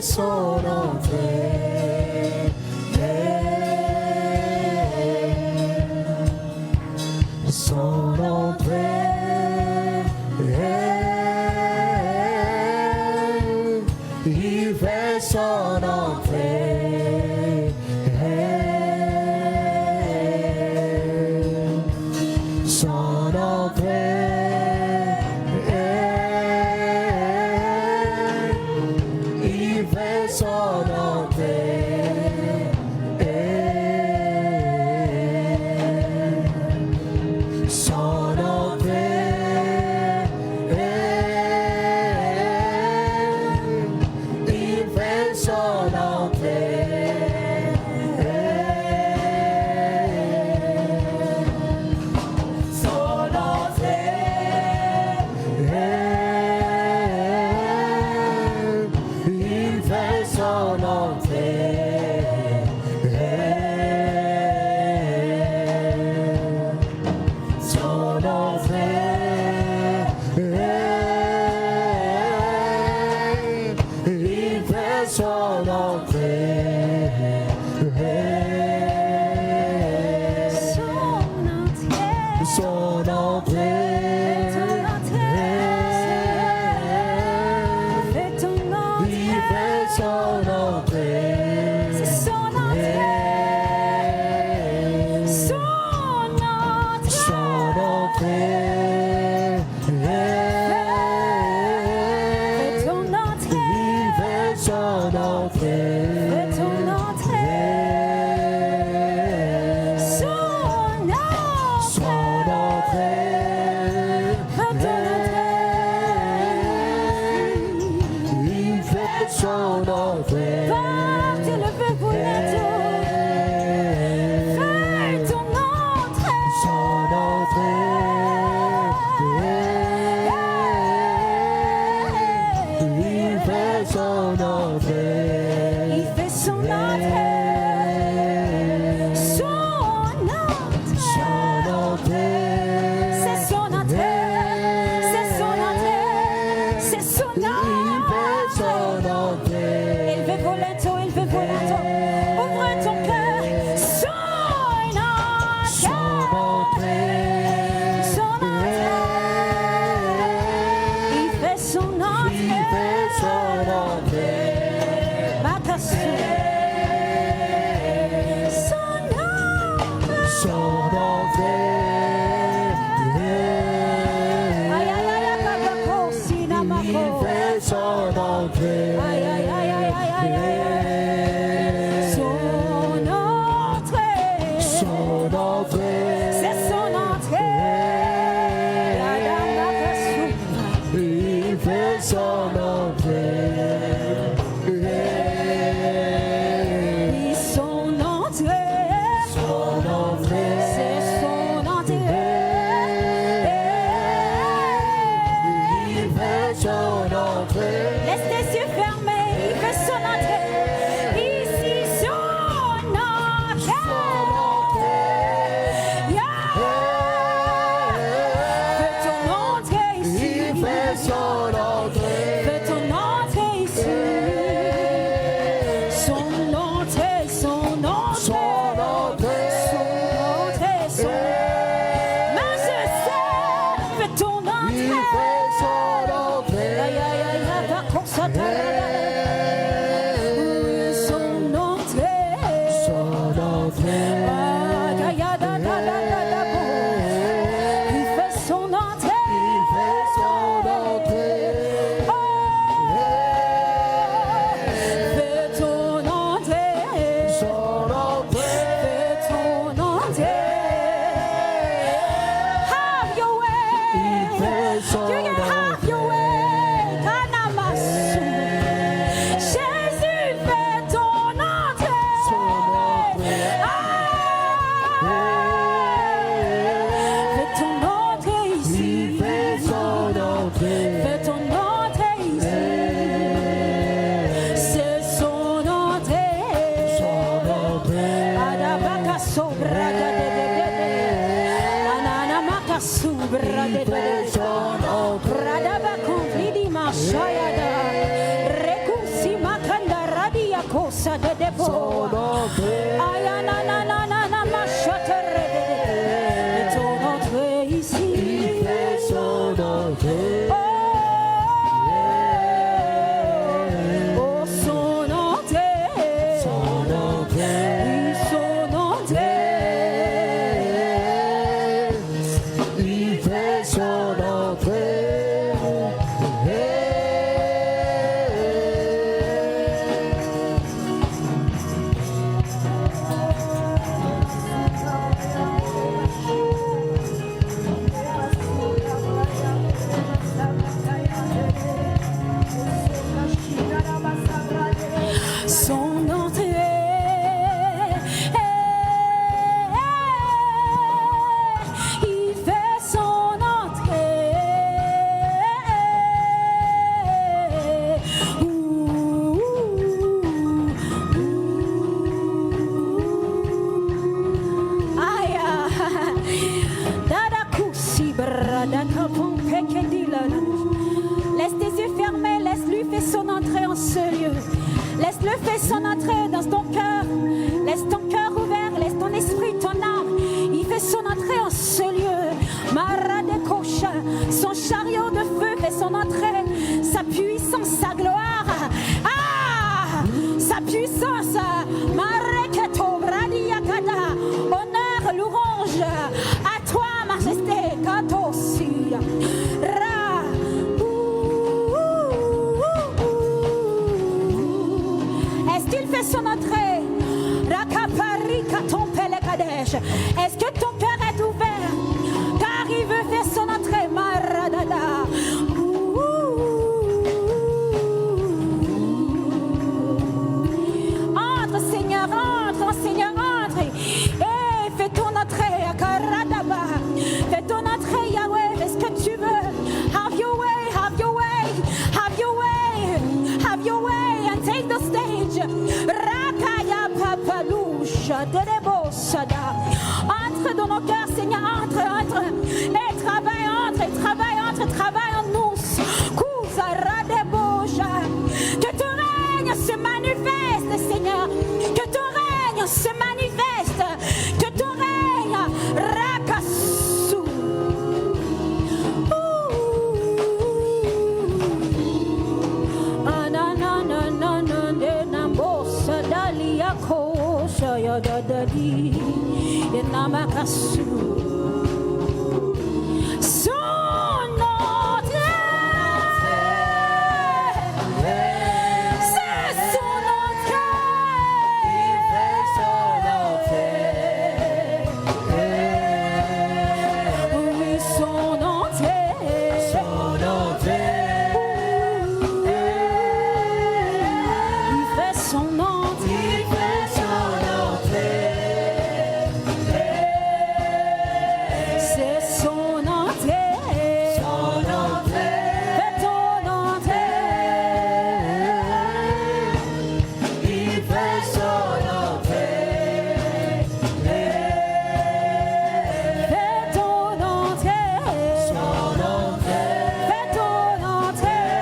son entrée. Son entrée. Il fait son entrée. Son entrée. Il fait son entrée. Son entrée. Il fait son entrée. Son entrée. Il fait son entrée. Son entrée. Il fait son entrée. Son entrée. Il fait son entrée. C'est son entrée. Son entrée. Son entrée. Fais ton entrée. Il fait son entrée. Fais ton entrée. Son entrée. Son entrée. Fais ton entrée. Il fait son entrée. Partez le feu pour Fais ton entrée. Son entrée. Il fait son entrée. Il fait son entrée. Son entrée. Son entrée. C'est son entrée. C'est son entrée. C'est son Il entrée. fait son entrée. Élevé volato, élevé volato. Ouvre ton cœur. Son entrée. Son entrée. Il fait son Il entrée. fait son entrée. Makassou. Son entrée. Son entrée. Aïe, aïe, aïe, aïe, Kabako, Il Sinamako. fait son entrée. Aïe, aïe, aïe, aïe, aïe, aïe, aïe. Son entrée. Son entrée. C'est son entrée. Madame Makassou. Il fait son entrée. Et son entrée. Son entrée. C'est son entrée. Il fait son entrée. Laisse tes yeux fermés. Il fait son entrée. Ici, son entrée. Yeah. Fais ton entrée ici. Il fait son entrée. Fais ton entrée ici. Son entrée, son entrée. Son entrée. Son entrée, son mais je sais, fais ton Il entrée. fait son entrée. Aïe, aïe, aïe, aïe, va qu'on s'attelle. Son entrée. Son entrée. Il fait son entrée. Il fait son entrée. Fais ton entrée. Son entrée. Fais ton entrée. Have your way. Il fait son You can have your way. Kanamasu. Jésus, fais ton entrée. Son entrée. Fais ton entrée ici. Il fait son entrée. Fais ton entrée ici. C'est son entrée. Son entrée. Adabaka sobra de Anana maka subra de son entrée. Radaba confidi mashayada. Rekusi makanda entrée. Aïe, nanana, ma châterie. Et ton entrée ici. Il fait son entrée. Oh, son entrée. Son entrée. Oui, son entrée. Il fait son entrée. Son entrée. Il fait son entrée. Aïe, Dadakusi brada kapon pekedila. Laisse tes yeux fermés, laisse-lui faire son entrée en ce lieu. Laisse-le faire son entrée dans ton cœur. Laisse ton cœur ouvert, laisse ton esprit, ton âme. Il fait son entrée en ce lieu. Maradekosha, son chariot de feu fait son entrée. Sa puissance, sa gloire. Ah, sa puissance. Mareketo bradiakada. Honneur, louange à toi, majesté. Katosi. Ra. Est-ce qu'il fait son entrée? Rakaparika ton pelekadesh. Est-ce que ton cœur est ouvert? Car il veut faire son entrée. Maradada. Entre, Seigneur, entre, Seigneur, entre. Et fais ton entrée. Akaradaba. Fais ton entrée, Yahweh. Fais ce que tu veux. Have your way, have your way, have your way, have your way, and take the stage. Rakaya papaloucha, derebosada. Entre dans nos cœurs, Seigneur, entre. Et travaille, travaille en nous. Kuzaradebosha. Que ton règne se manifeste, Seigneur. Que ton règne se manifeste. Que ton règne, Rakasu. Son entrée, c'est son entrée. Il fait son entrée. Oui, son entrée. Son entrée. Il fait son entrée. Il fait son entrée. C'est son entrée. Son entrée. Fais ton entrée. Il fait son entrée. Fais ton entrée. Son entrée. Fais ton entrée.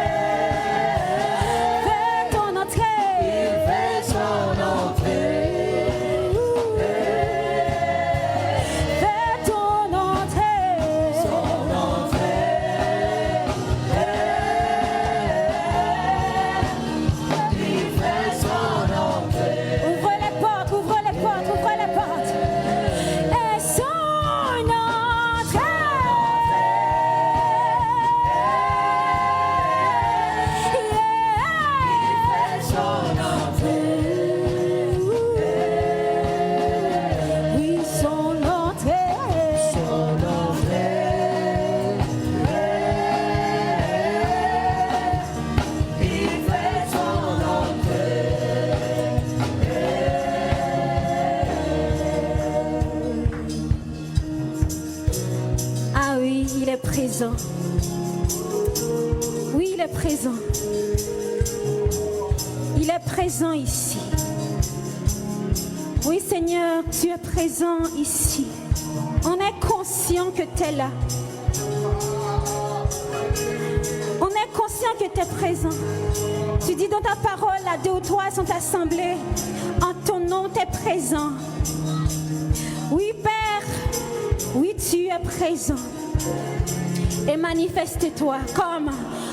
Fais ton entrée. Il fait son entrée. Fais ton entrée. Son entrée. Il fait son entrée. Ouvre les portes, ouvre les portes, ouvre les portes. Et son entrée. Oui, son entrée. Son entrée. Il fait son Ah oui, il est présent. Oui, il est présent. Il est présent ici. Oui, Seigneur, tu es présent ici. On est conscient que tu es là. On est conscient que tu es présent. Tu dis dans ta parole, là, 2 ou 3 sont assemblés En ton nom, tu es présent. Oui, Père, oui, tu es présent. Et manifeste-toi comme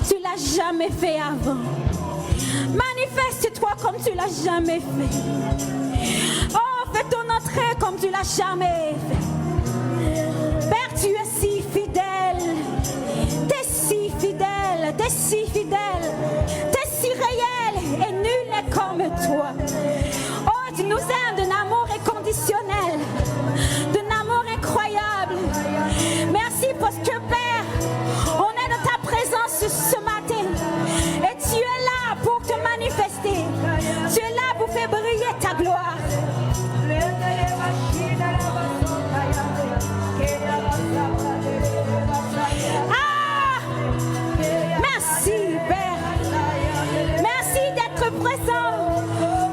tu l'as jamais fait avant. Manifeste-toi comme tu l'as jamais fait. Oh, fais ton entrée comme tu l'as jamais fait. Père, tu es si fidèle. T'es si fidèle, t'es si fidèle. T'es si réel et nul n'est comme toi. Oh, tu nous aimes d'un amour inconditionnel, d'un amour incroyable. Merci parce que Père, on est dans ta présence ce matin. Et tu es là pour te manifester. Tu es là pour faire briller ta gloire. Ah! Merci, Père. Merci d'être présent.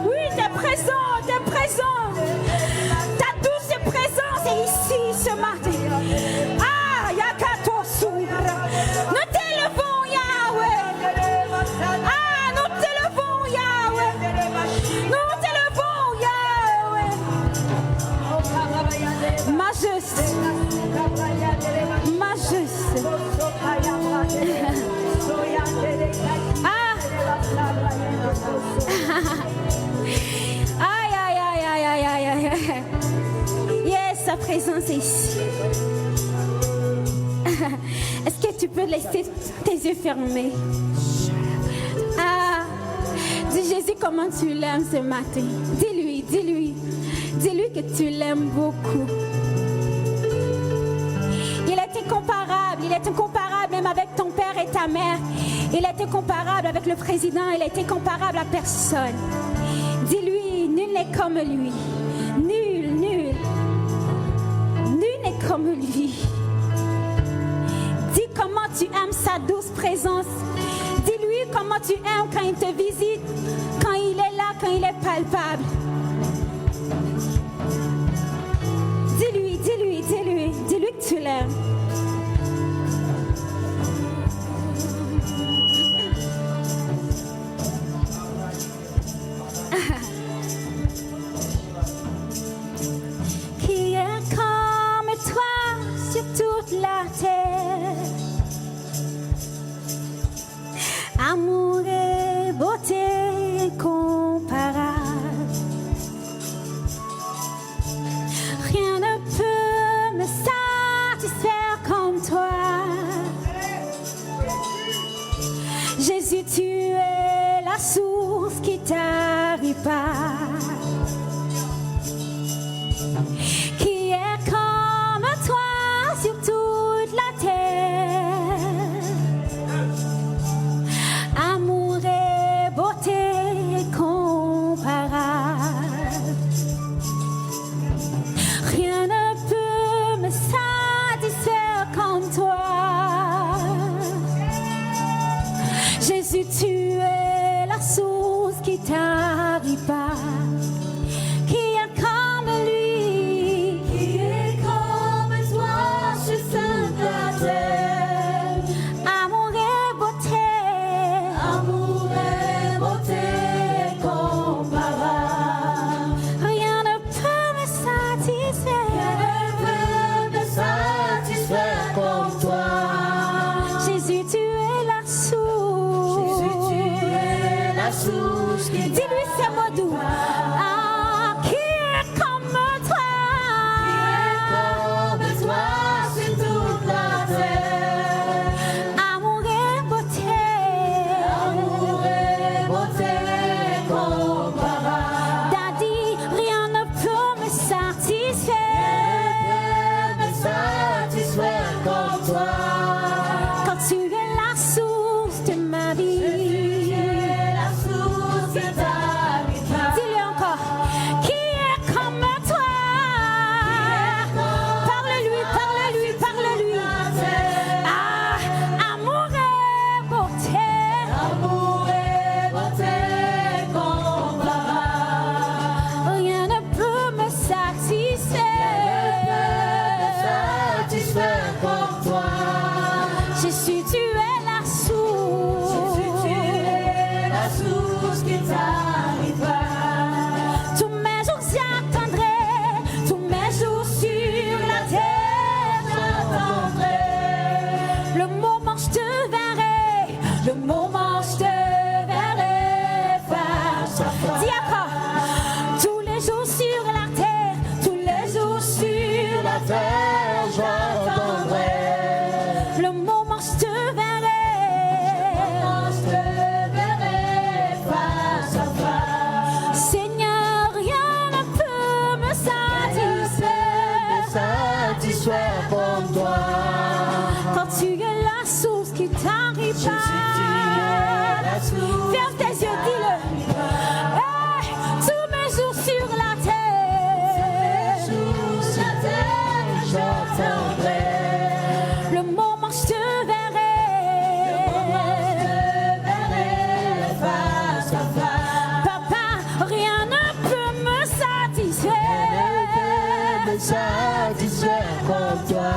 Oui, tu es présent, tu es présent. Ta douce présence est ici ce matin. Ah, Yakato Soura. Nous t'élevons, Yahweh. Ah, nous t'élevons, Yahweh. Nous t'élevons, Yahweh. Majesté. Majesté. Ah. Aïe, aïe, aïe, aïe, aïe, aïe, aïe. Yes, sa présence est ici. Est-ce que tu peux laisser tes yeux fermés? Ah, dis Jésus comment tu l'aimes ce matin. Dis-lui, dis-lui. Dis-lui que tu l'aimes beaucoup. Il est incomparable même avec ton père et ta mère. Il est incomparable avec le président, il est incomparable à personne. Dis-lui, nul n'est comme lui. Nul, nul. Nul n'est comme lui. Dis comment tu aimes sa douce présence. Dis-lui comment tu aimes quand il te visite, quand il est là, quand il est palpable. Dis-lui, dis-lui, dis-lui, dis-lui que tu l'aimes. Qui est comme toi sur toute la terre? Amour et beauté incomparable. Rien ne peut me satisfaire comme toi. Jésus, tu es la source qui t'arrive pas. Qui est comme toi sur toute la terre? Amour et beauté incomparable. Rien ne peut me satisfaire comme toi. Jésus, tu es la source qui t'arrive pas. Qui est comme lui? Qui est comme toi sur toute la terre? Amour et beauté. Amour et beauté incomparable. Rien ne peut me satisfaire. Rien ne peut me satisfaire comme toi. Jésus, tu es la source. Jésus, tu es la source. Dis-lui ces mots doux. Ah, qui est comme toi? Qui est comme toi sur toute la terre? Amour et beauté. Amour et beauté incomparable. Daddy, rien ne peut me satisfaire. Rien ne peut me satisfaire comme toi. Quand tu es la source de ma vie. Tu es la source de ta vie. Le moment je te verrai face à face. Dis encore. Tous les jours sur la terre, tous les jours sur la terre, j'attendrai. Le moment je te verrai. Je te verrai face à face. Seigneur, rien ne peut me satisfaire comme toi. quand tu es la source qui t'arrive pas. Ferme tes yeux, dis-le. Hey, tous mes jours sur la terre, J'attendrai. le moment je te verrai. Face à face. Papa, rien ne peut me satisfaire comme toi.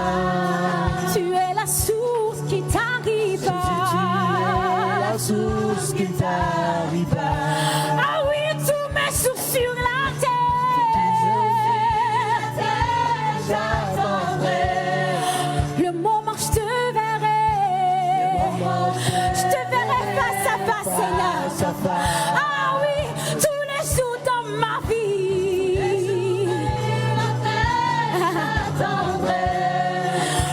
Tu es la source qui t'arrive Tu es la source qui t'arrive pas. Ah oui, tous mes jours sur la terre, J'attendrai. le moment je te verrai. Je te verrai face à face, Seigneur. Face à face. Ah oui, tous les jours dans ma vie.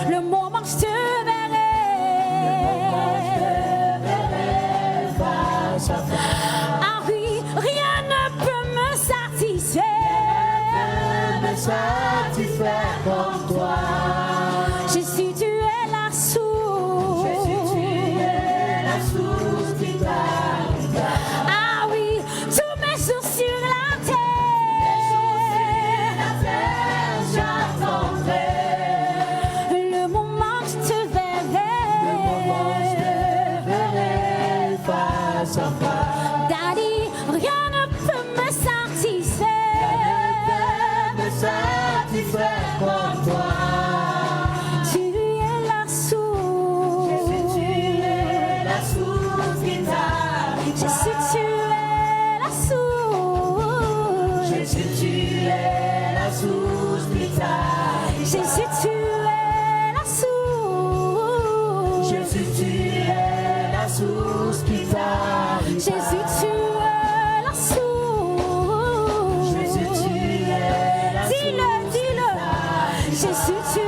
Le moment je te verrai. Face à face. Ah oui, rien ne peut me Satisfaire comme toi. Jésus, tu es la source. Tu es la source qui t'arrive. Ah oui, tous mes jours sur la terre, J'attendrai. le moment je te Verrai face à face. Daddy, rien ne peut me satisfaire. Satisfaire comme toi. Tu es la source. Tu es la source qui t'arrive. Jésus, tu es la source. Jésus, tu es la source qui t'arrive. Jésus, tu es la source. Jésus, tu es la source qui t'arrive. Jésus, tu es la source. Jésus, tu es la Dis-le, dis-le. Jésus, tu es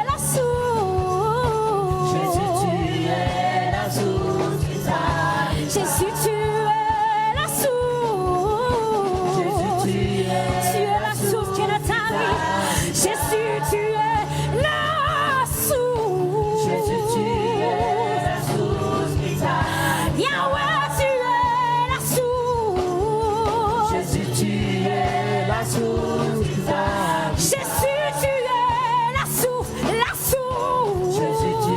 la source. Jésus, tu es la source qui t'arrive. Jésus, tu es la source. Jésus, tu Tu es la source qui ne t'arrive. Jésus, tu es la source. Jésus, tu es la source qui t'arrive. Yahweh, tu es la source. Jésus, tu es la source qui t'arrive. Jésus, tu es la source, la source. Jésus, tu es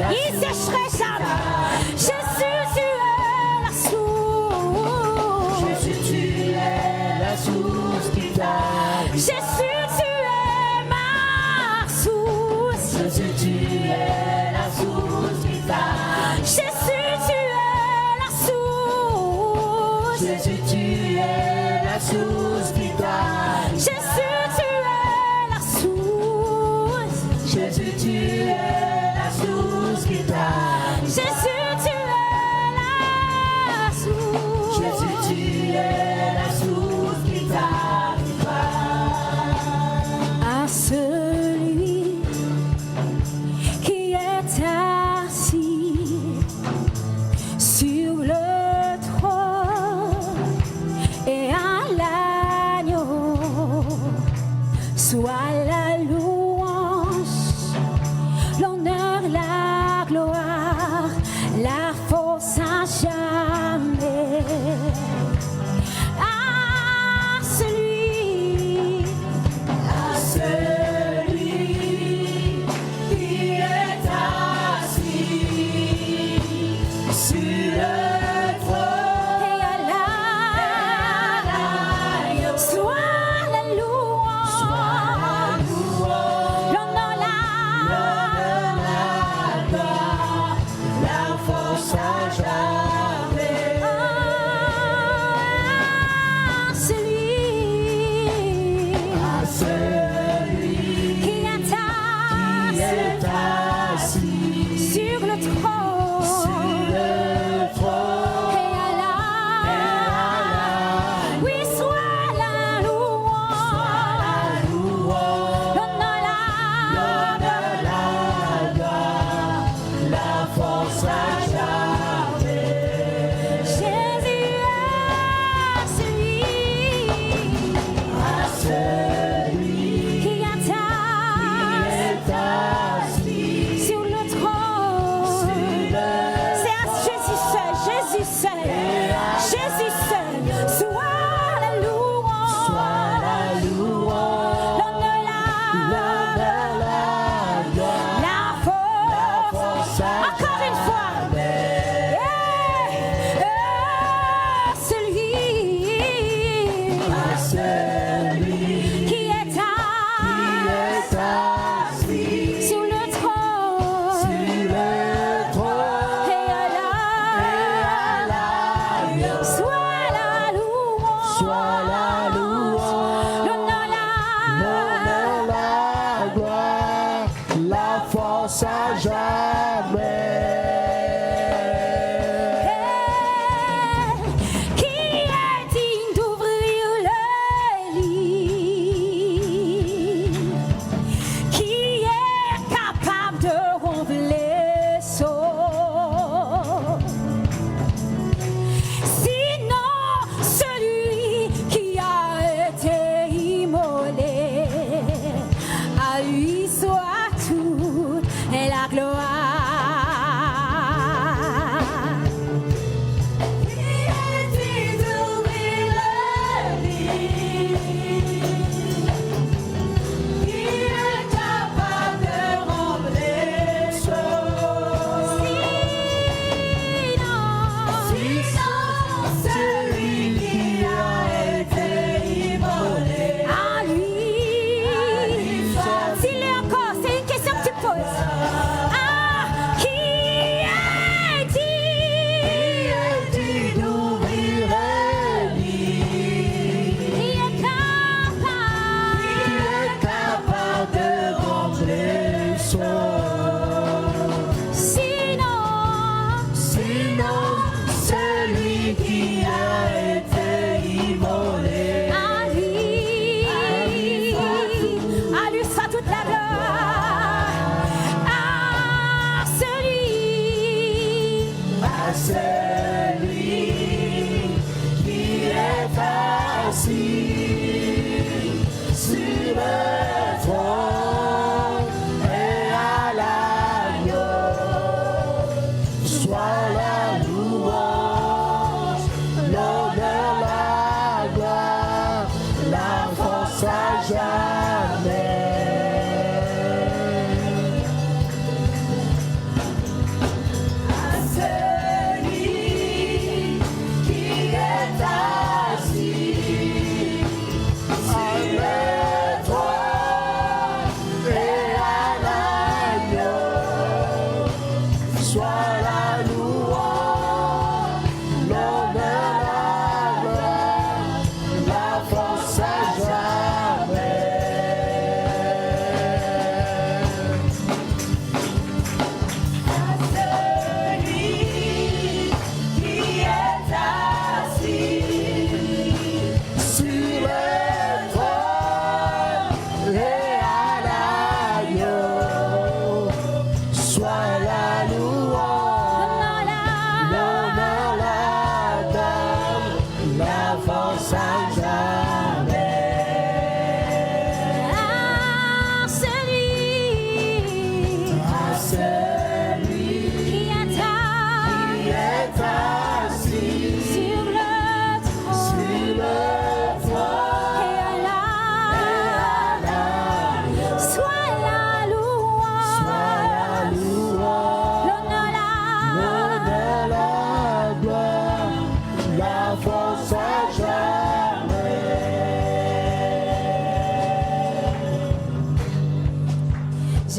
la Il sécherait jamais. Jésus, tu es la source. Jésus, tu es la source qui t'arrive. Jésus, tu es ma source. Jésus, tu es la source qui t'arrive. Jésus, tu es la source. Jésus, tu es la source qui t'arrive. Jésus, tu es la source. Jésus, tu es la source qui t'arrive. Jésus, tu es la source. Jésus, tu es la source qui t'arrive. À celui qui est assis sur le trône et à l'agneau soit la louange, l'honneur, la gloire, la force à jamais. À celui Qui est assis sur le trône. et à l'agneau soit la louange, l'honneur, la La force à jamais. à celui qui est assis Est assis sur le trône seul, Jésus seul, soit la louange, l'honneur, la force. Encore une fois.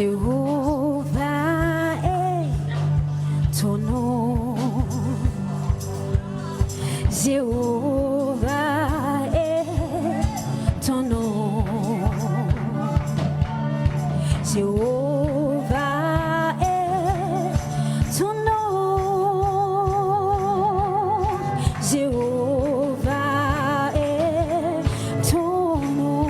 Jéhovah est ton nom. Jéhovah est ton nom. Jéhovah est ton nom. Jéhovah est ton nom.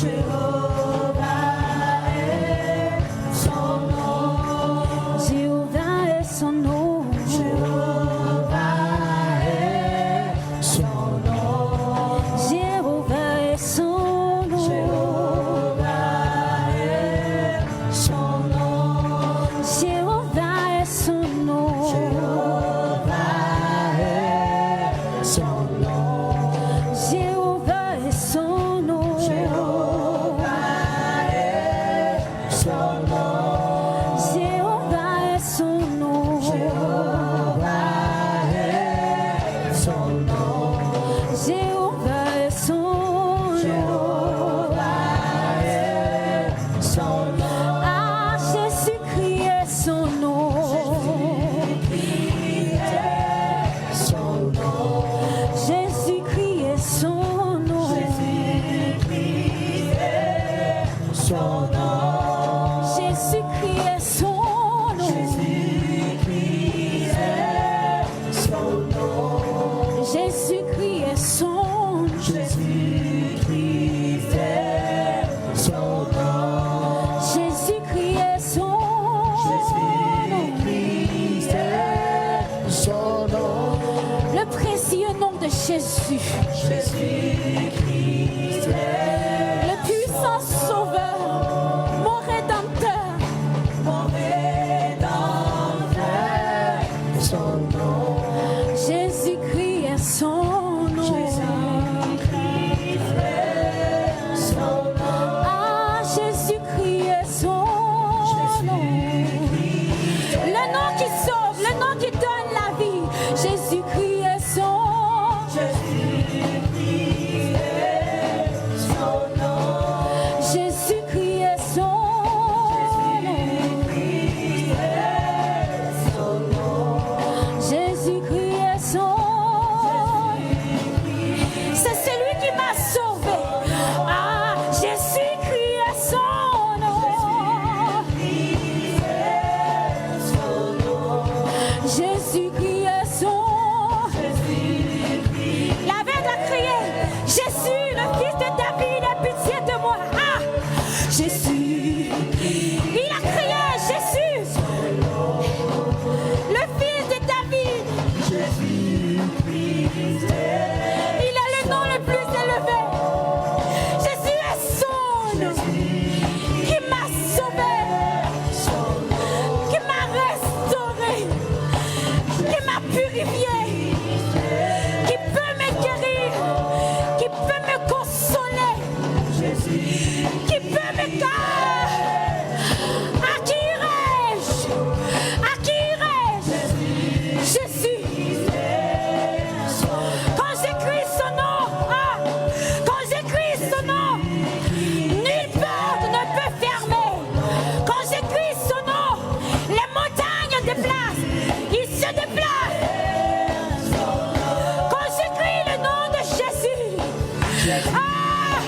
Jehovah Le puissant sauveur, mon rédempteur. Jésus-Christ est son nom. Ah, Jésus-Christ est son nom. Le nom qui sauve, le nom qui donne la vie. Jésus-Christ est son Jésus-Christ est son Jésus-Christ est son C'est celui qui m'a sauvé. Ah, Jésus-Christ est son nom. Jésus-Christ est son La veuve a crié, Jésus, le fils de David, aie pitié de moi. Ah, Jésus. Il a crié, Jésus, le fils de David. Il a le nom le plus élevé. Jésus est son nom qui m'a sauvé, qui m'a restauré, qui m'a purifié, qui peut me guérir, qui peut me consoler, qui peut me guérir. À qui irai-je? À qui irai-je? Jésus. Quand j'écris son nom, ah, quand j'écris son nom, nulle porte ne peut fermer. Quand j'écris son nom, les montagnes déplacent, ils se déplacent. Quand j'écris le nom de Jésus, ah,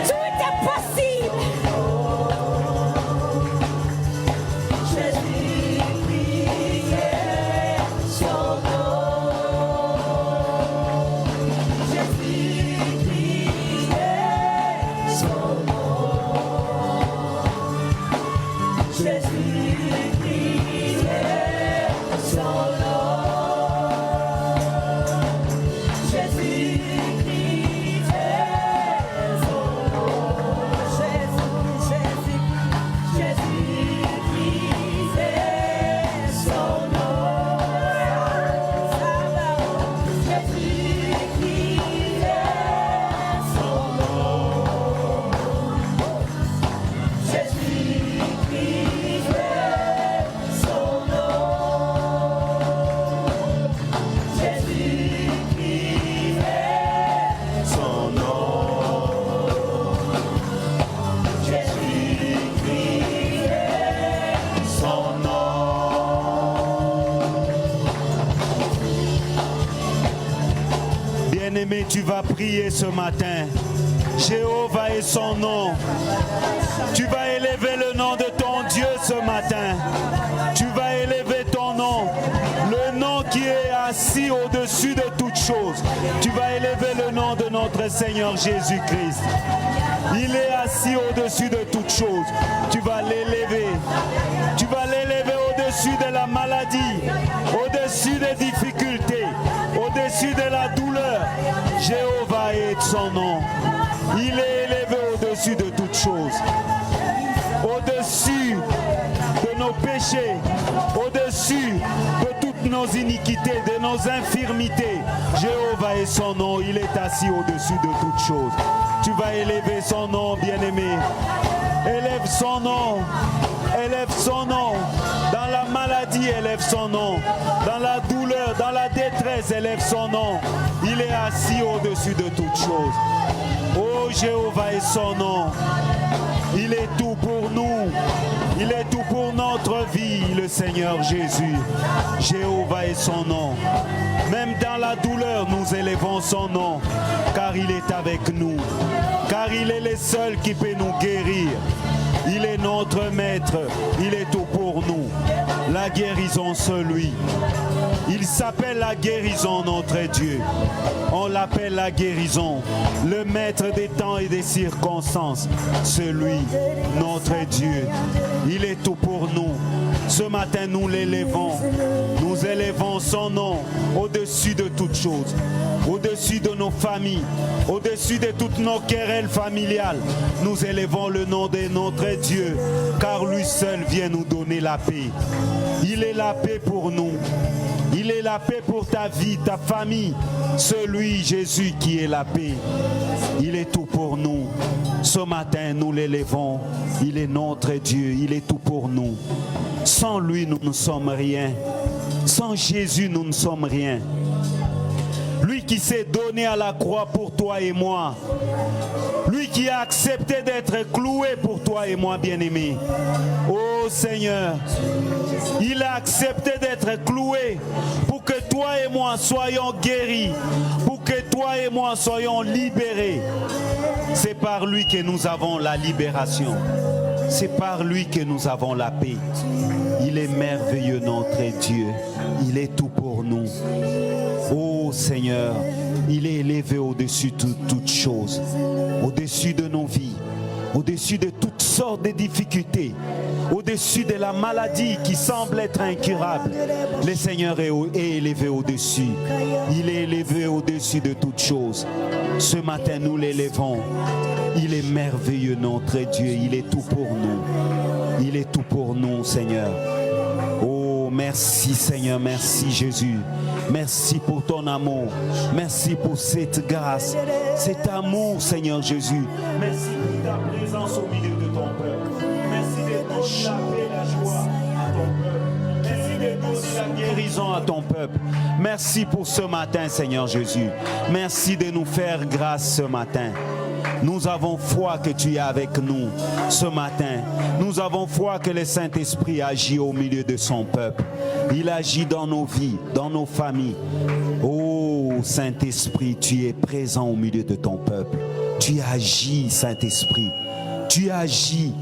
tout est possible. Bien-aimé, tu vas prier ce matin. Jéhovah est son nom. Tu vas élever le nom de ton Dieu ce matin. Tu vas élever ton nom. Le nom qui est assis au-dessus de toutes choses. Tu vas élever le nom de notre Seigneur Jésus-Christ. Il est assis au-dessus de toutes choses. Tu vas l'élever. Tu vas l'élever au-dessus de la maladie, au-dessus des difficultés, au-dessus de la douleur. Jéhovah est son nom. Il est élevé au-dessus de toutes choses. Au-dessus de nos péchés, au-dessus de toutes nos iniquités, de nos infirmités. Jéhovah est son nom. Il est assis au-dessus de toutes choses. Tu vas élever son nom, bien-aimé. Élève son nom. Élève son nom. Dans la maladie, élève son nom. Dans la douleur, dans la détresse, élève son nom. Il est assis au-dessus de toutes choses. Oh, Jéhovah est son nom. Il est tout pour nous. Il est tout pour notre vie, le Seigneur Jésus. Jéhovah est son nom. Même dans la douleur, nous élevons son nom, car il est avec nous. Car il est le seul qui peut nous guérir. Il est notre maître. Il est tout pour nous. La guérison, c'est lui. Il s'appelle la guérison, notre Dieu. On l'appelle la guérison. Le maître des temps et des circonstances. C'est lui, notre Dieu. Il est tout pour nous. Ce matin, nous l'élevons. Nous élevons son nom au-dessus de toutes choses, au-dessus de nos familles, au-dessus de toutes nos querelles familiales. Nous élevons le nom de notre Dieu, car lui seul vient nous donner la paix. Il est la paix pour nous. Il est la paix pour ta vie, ta famille. Celui, Jésus, qui est la paix. Il est tout pour nous. Ce matin, nous l'élevons. Il est notre Dieu. Il est tout pour nous. Sans lui, nous ne sommes rien. Sans Jésus, nous ne sommes rien. Lui qui s'est donné à la croix pour toi et moi. Lui qui a accepté d'être cloué pour toi et moi, bien-aimé. Oh Seigneur, il a accepté d'être cloué pour que toi et moi soyons guéris, pour que toi et moi soyons libérés. C'est par lui que nous avons la libération. C'est par lui que nous avons la paix. Il est merveilleux, notre Dieu. Il est tout pour nous. Oh Seigneur, il est élevé au-dessus de toutes choses, au-dessus de nos vies, au-dessus de toutes sortes de difficultés, au-dessus de la maladie qui semble être incurable. Le Seigneur est élevé au-dessus. Il est élevé au-dessus de toutes choses. Ce matin, nous l'élevons. Il est merveilleux, notre Dieu. Il est tout pour nous. Il est tout pour nous, Seigneur. Oh, merci, Seigneur. Merci, Jésus. Merci pour ton amour. Merci pour cette grâce, cet amour, Seigneur Jésus. Merci pour ta présence au milieu de ton peuple. Merci de donner la paix, la joie à ton peuple. Merci de donner la guérison à ton peuple. Merci pour ce matin, Seigneur Jésus. Merci de nous faire grâce ce matin. Nous avons foi que tu es avec nous ce matin. Nous avons foi que le Saint-Esprit agit au milieu de son peuple. Il agit dans nos vies, dans nos familles. Oh Saint-Esprit, tu es présent au milieu de ton peuple. Tu agis, Saint-Esprit. Tu agis